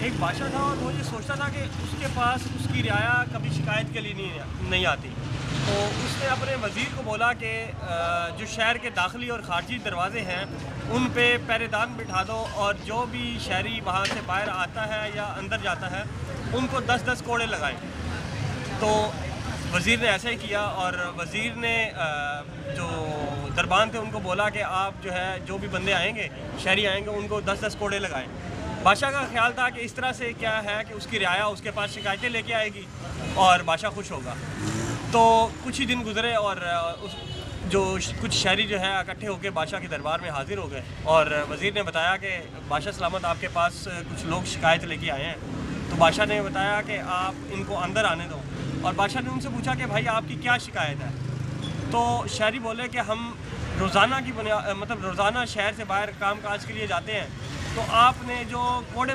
ایک بادشاہ تھا اور وہ یہ سوچتا تھا کہ اس کے پاس اس کی رعایا کبھی شکایت کے لیے نہیں آتی، تو اس نے اپنے وزیر کو بولا کہ جو شہر کے داخلی اور خارجی دروازے ہیں ان پہ پہرے دار بٹھا دو، اور جو بھی شہری وہاں سے باہر آتا ہے یا اندر جاتا ہے ان کو 10-10 کوڑے لگائیں۔ تو وزیر نے ایسا ہی کیا، اور وزیر نے جو دربان تھے ان کو بولا کہ آپ جو ہے جو بھی بندے آئیں گے، شہری آئیں گے، ان کو 10-10 کوڑے لگائیں۔ بادشاہ کا خیال تھا کہ اس طرح سے کیا ہے کہ اس کی رعایا اس کے پاس شکایتیں لے کے آئے گی اور بادشاہ خوش ہوگا۔ تو کچھ ہی دن گزرے اور کچھ شہری جو ہے اکٹھے ہو کے بادشاہ کے دربار میں حاضر ہو گئے، اور وزیر نے بتایا کہ بادشاہ سلامت آپ کے پاس کچھ لوگ شکایت لے کے آئے ہیں۔ تو بادشاہ نے بتایا کہ آپ ان کو اندر آنے دو، اور بادشاہ نے ان سے پوچھا کہ بھائی آپ کی کیا شکایت ہے؟ تو شہری بولے کہ ہم روزانہ شہر سے باہر کام کاج کے لیے جاتے ہیں، تو آپ نے جو کوڑے